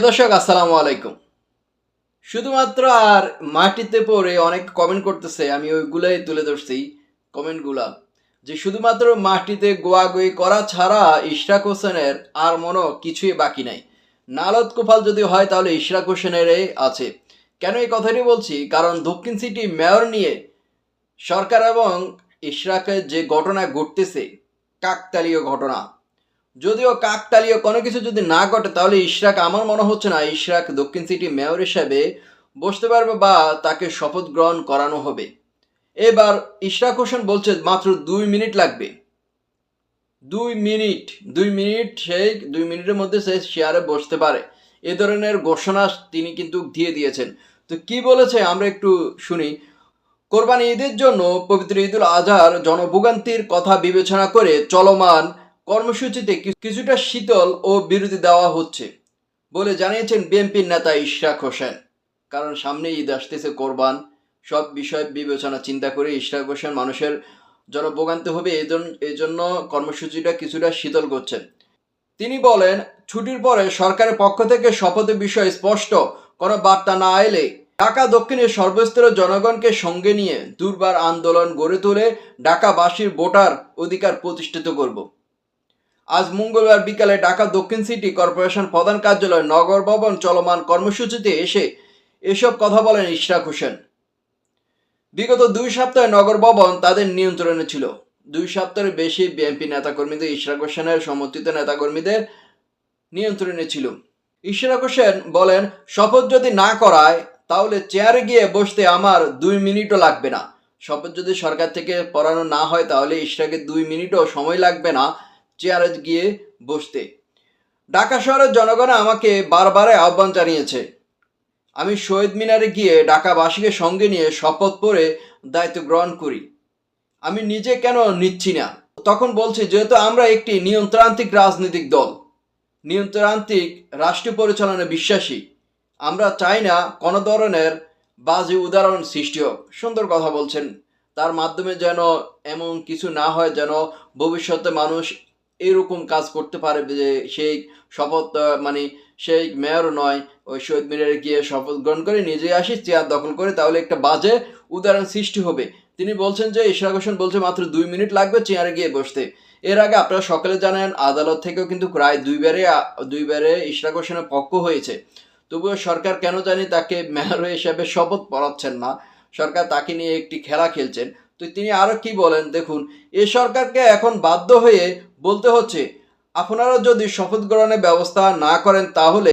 দর্শক আসসালামু আলাইকুম। শুধুমাত্র আর মাটিতে পড়ে অনেক কমেন্ট করতেছে, আমি ওইগুলাই তুলে ধরছি কমেন্টগুলা, যে শুধুমাত্র মাটিতে গোয়াগুয়ি করা ছাড়া ইশরাক হোসেনের আর মনে কিছুই বাকি নাই। নালত কুফাল যদি হয় তাহলে ইশরাক হোসেনেরই আছে। কেন এই কথাটি বলছি? কারণ দক্ষিণ সিটি মেয়র নিয়ে সরকার এবং ইশরাকের যে ঘটনা ঘটতেছে, কাকতালীয় ঘটনা, যদিও কাকতালীয় কোনো কিছু যদি না ঘটে তাহলে ইশরাক, আমার মনে হচ্ছে না ইশরাক দক্ষিণ সিটি মেয়র হিসেবে বসতে পারবে বা তাকে শপথ গ্রহণ করানো হবে। এবার ইশরাক হোসেন বলছে মাত্র 2 মিনিট লাগবে। 2 মিনিট, 2 মিনিট, সেই 2 মিনিটের মধ্যে সে চেয়ারে বসতে পারে, এ ধরনের ঘোষণা তিনি কিন্তু দিয়ে দিয়েছেন। তো কি বলেছে আমরা একটু শুনি। কোরবানি ঈদের জন্য পবিত্র ঈদুল আজহার জনভোগান্তির কথা বিবেচনা করে চলমান কর্মসূচিতে কিছুটা শীতল ও বিরতি দেওয়া হচ্ছে বলে জানিয়েছেন বিএনপির নেতা ইশরাক হোসেন। কারণ সামনে ঈদ আসতেছে, কোরবান, সব বিষয় বিবেচনা চিন্তা করে ইশরাক হোসেন মানুষের জনভোগান্তি হবে এই জন্য কর্মসূচিটা কিছুটা শীতল করছেন। তিনি বলেন, ছুটির পরে সরকারের পক্ষ থেকে শপথের বিষয়ে স্পষ্ট কোনো বার্তা না এলে ঢাকা দক্ষিণের সর্বস্তরের জনগণকে সঙ্গে নিয়ে দুর্বার আন্দোলন গড়ে তুলে ঢাকাবাসীর ভোটার অধিকার প্রতিষ্ঠিত করব। আজ মঙ্গলবার বিকালে ঢাকা দক্ষিণ সিটি কর্পোরেশন প্রধান কার্যালয় নগর ভবন চলমান কর্মসূচিতে এসে এসব কথা বলেন ইশরাক হোসেন। বিগত 2 সপ্তাহে নগর ভবন তাদের নিয়ন্ত্রণে ছিল। 2 সপ্তাহের বেশি বিএনপি নেতাকর্মীদের, ইশরাক হোসেনের সমর্থিত নেতাকর্মীদের নিয়ন্ত্রণে ছিল। ইশরাক হোসেন বলেন, শপথ যদি না করায় তাহলে চেয়ারে গিয়ে বসতে আমার 2 মিনিটও লাগবে না। শপথ যদি সরকার থেকে পড়ানো না হয় তাহলে ইশরাকের 2 মিনিটও সময় লাগবে না চেয়ারে গিয়ে বসতে। ঢাকা শহরের জনগণ আমাকে বারবার আহ্বান জানিয়েছে, আমি শহীদ মিনারে গিয়ে ঢাকাবাসীকে সঙ্গে নিয়ে শপথ পড়ে দায়িত্ব গ্রহণ করি। আমি নিজে কেন নিচ্ছি না? তখন বলছি, যেহেতু আমরা একটি নিয়ন্ত্রণান্ত্রিক রাজনৈতিক দল, নিয়ন্ত্রণান্ত্রিক রাষ্ট্র পরিচালনায় বিশ্বাসী, আমরা চাই না কোনো ধরনের বাজে উদাহরণ সৃষ্টি হোক। সুন্দর কথা বলছেন, তার মাধ্যমে যেন এমন কিছু না হয় যেন ভবিষ্যতে মানুষ এরকম কাজ করতে পারে যে সেই শপথ মানে সেই মেয়র নয়, ওই শহীদ মিনারে গিয়ে শপথ গ্রহণ করে নিজে আসি চেয়ার দখল করে, তাহলে একটা বাজে উদাহরণ সৃষ্টি হবে। তিনি বলছেন যে ইশরাক হোসেন বলছে মাত্র 2 মিনিট লাগবে চেয়ারে গিয়ে বসতে। এর আগে আপনারা সকলে জানেন আদালত থেকেও কিন্তু প্রায় দুইবারে ইশরাক হোসেনের পক্ষ হয়েছে। তবুও সরকার কেন জানি তাকে মেয়র হিসেবে শপথ পড়াচ্ছেন না, সরকার তাকে নিয়ে একটি খেলা খেলছেন। তো তিনি আরো কি বলেন দেখুন, এ সরকারকে এখন বাধ্য হয়ে বলতে হচ্ছে, আপনারা যদি শপথ গ্রহণের ব্যবস্থা না করেন তাহলে